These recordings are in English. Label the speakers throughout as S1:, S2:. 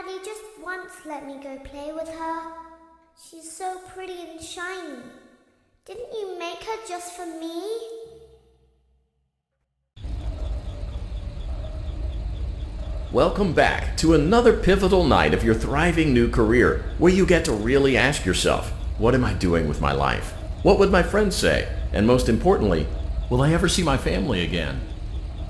S1: Daddy just once let me go play with her. She's so pretty and shiny. Didn't you make her just for me?
S2: Welcome back to another pivotal night of your thriving new career, where you get to really ask yourself, what am I doing with my life? What would my friends say? And most importantly, will I ever see my family again?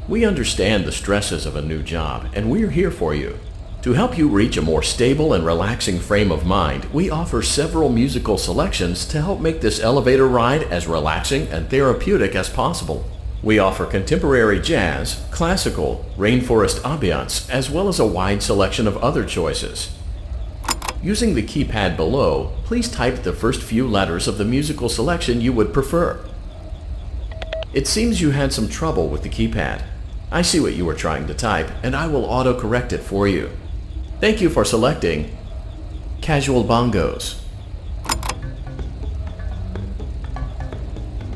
S2: We understand the stresses of a new job, and we're here for you. To help you reach a more stable and relaxing frame of mind, we offer several musical selections to help make this elevator ride as relaxing and therapeutic as possible. We offer contemporary jazz, classical, rainforest ambiance, as well as a wide selection of other choices. Using the keypad below, please type the first few letters of the musical selection you would prefer. It seems you had some trouble with the keypad. I see what you were trying to type, and I will auto-correct it for you. Thank you for selecting Casual Bongos.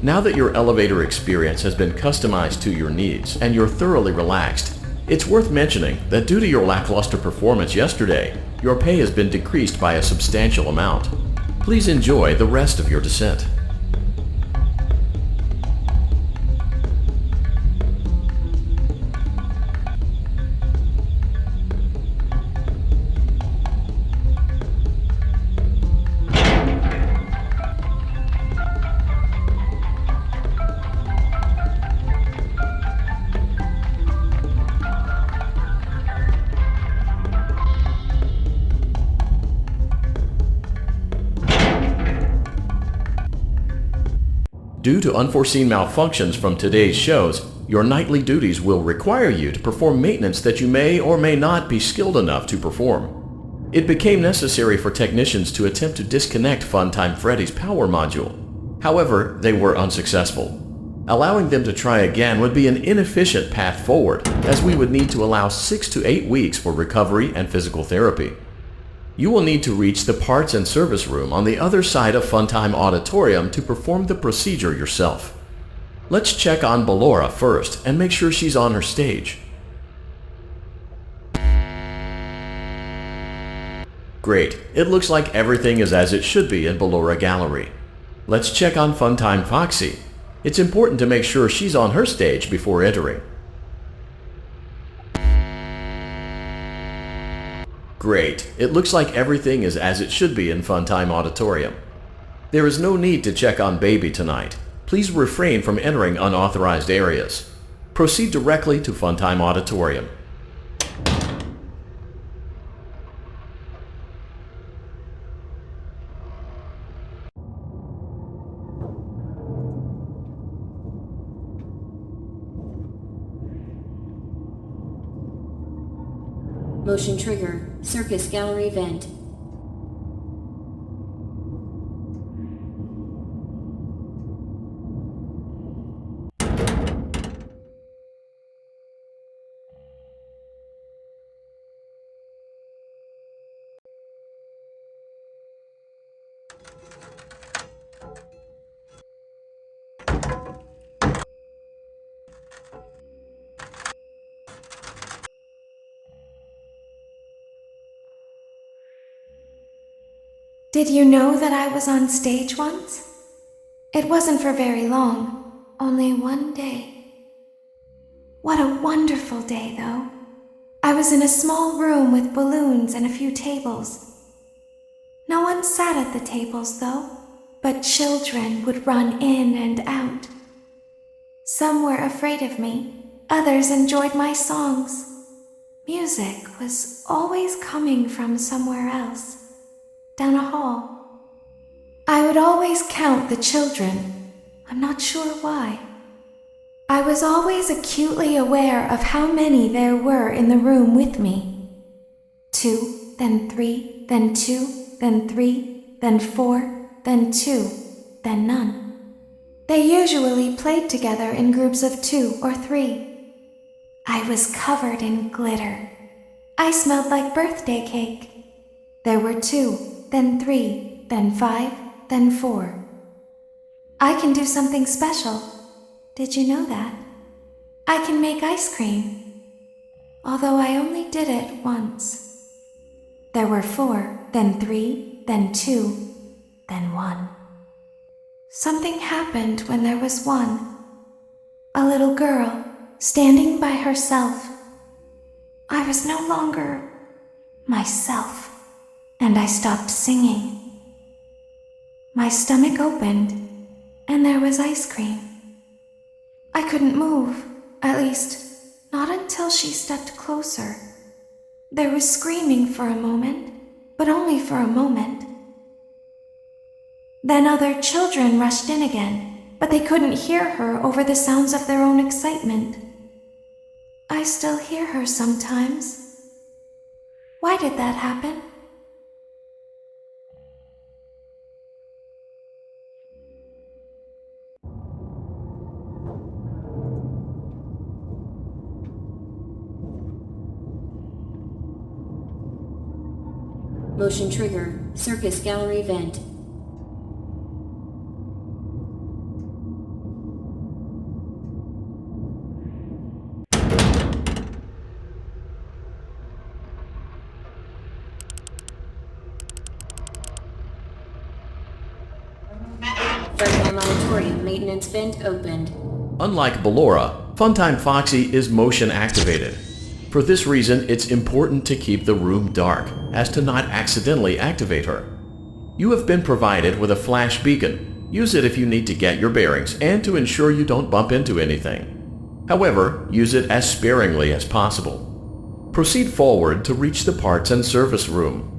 S2: Now that your elevator experience has been customized to your needs and you're thoroughly relaxed, it's worth mentioning that due to your lackluster performance yesterday, your pay has been decreased by a substantial amount. Please enjoy the rest of your descent. Due to unforeseen malfunctions from today's shows, your nightly duties will require you to perform maintenance that you may or may not be skilled enough to perform. It became necessary for technicians to attempt to disconnect Funtime Freddy's power module. However, they were unsuccessful. Allowing them to try again would be an inefficient path forward, as we would need to allow 6 to 8 weeks for recovery and physical therapy. You will need to reach the parts and service room on the other side of Funtime Auditorium to perform the procedure yourself. Let's check on Ballora first and make sure she's on her stage. Great, it looks like everything is as it should be in Ballora Gallery. Let's check on Funtime Foxy. It's important to make sure she's on her stage before entering. Great. It looks like everything is as it should be in Funtime Auditorium. There is no need to check on Baby tonight. Please refrain from entering unauthorized areas. Proceed directly to Funtime Auditorium.
S3: Motion trigger, Circus Gallery vent.
S4: Did you know that I was on stage once? It wasn't for very long, only one day. What a wonderful day, though. I was in a small room with balloons and a few tables. No one sat at the tables, though, but children would run in and out. Some were afraid of me, others enjoyed my songs. Music was always coming from somewhere else. Down a hall. I would always count the children. I'm not sure why. I was always acutely aware of how many there were in the room with me. 2, then 3, then 2, then 3, then 4, then 2, then none. They usually played together in groups of 2 or 3. I was covered in glitter. I smelled like birthday cake. There were 2. Then 3, then 5, then 4. I can do something special. Did you know that? I can make ice cream. Although I only did it once. There were 4, then 3, then 2, then 1. Something happened when there was 1. A little girl, standing by herself. I was no longer myself, and I stopped singing. My stomach opened, and there was ice cream. I couldn't move, at least, not until she stepped closer. There was screaming for a moment, but only for a moment. Then other children rushed in again, but they couldn't hear her over the sounds of their own excitement. I still hear her sometimes. Why did that happen?
S3: Motion trigger, circus gallery vent. Fredwell Auditorium maintenance vent opened.
S2: Unlike Ballora, Funtime Foxy is motion activated. For this reason, it's important to keep the room dark, as to not accidentally activate her. You have been provided with a flash beacon. Use it if you need to get your bearings and to ensure you don't bump into anything. However, use it as sparingly as possible. Proceed forward to reach the parts and service room.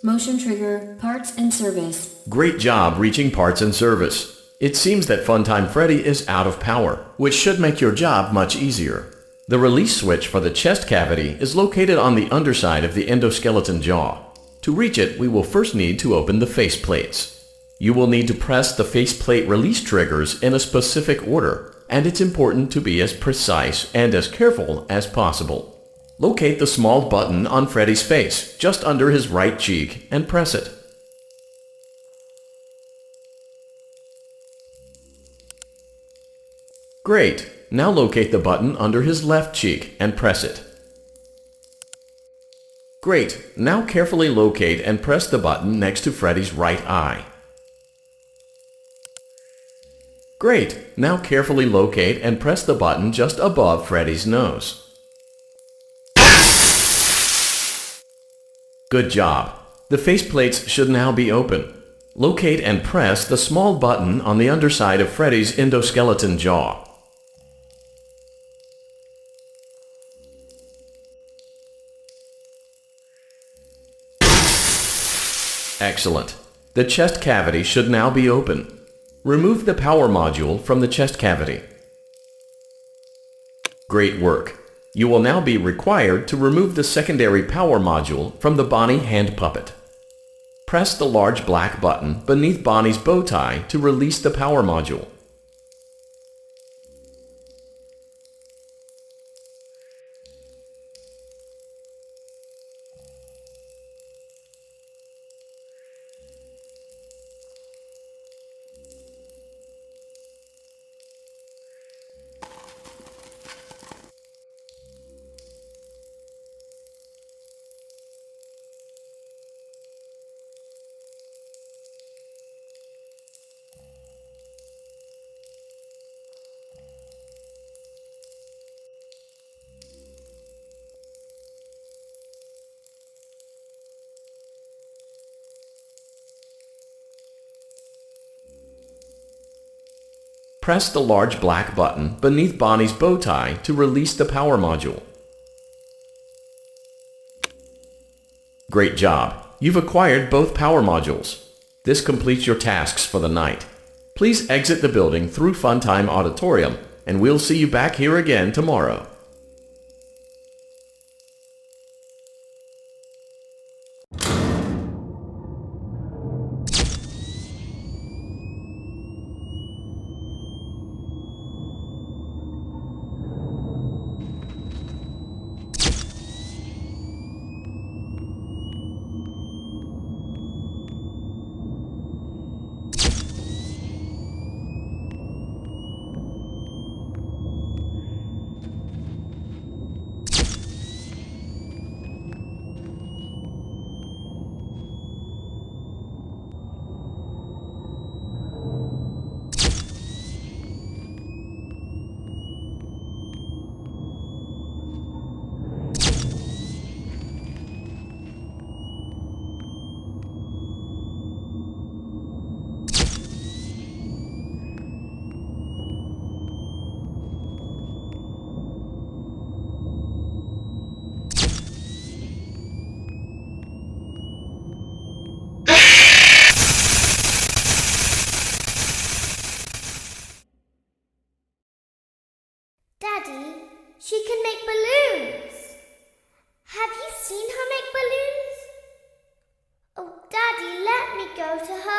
S3: Motion trigger, parts and service.
S2: Great job reaching parts and service. It seems that Funtime Freddy is out of power, which should make your job much easier. The release switch for the chest cavity is located on the underside of the endoskeleton jaw. To reach it, we will first need to open the face plates. You will need to press the faceplate release triggers in a specific order, and it's important to be as precise and as careful as possible. Locate the small button on Freddy's face, just under his right cheek, and press it. Great! Now locate the button under his left cheek and press it. Great! Now carefully locate and press the button next to Freddy's right eye. Great! Now carefully locate and press the button just above Freddy's nose. Good job! The faceplates should now be open. Locate and press the small button on the underside of Freddy's endoskeleton jaw. Excellent. The chest cavity should now be open. Remove the power module from the chest cavity. Great work. You will now be required to remove the secondary power module from the Bonnie hand puppet. Press the large black button beneath Bonnie's bow tie to release the power module. Press the large black button beneath Bonnie's bow tie to release the power module. Great job! You've acquired both power modules. This completes your tasks for the night. Please exit the building through Funtime Auditorium, and we'll see you back here again tomorrow.
S1: Daddy, she can make balloons. Have you seen her make balloons? Oh, Daddy, let me go to her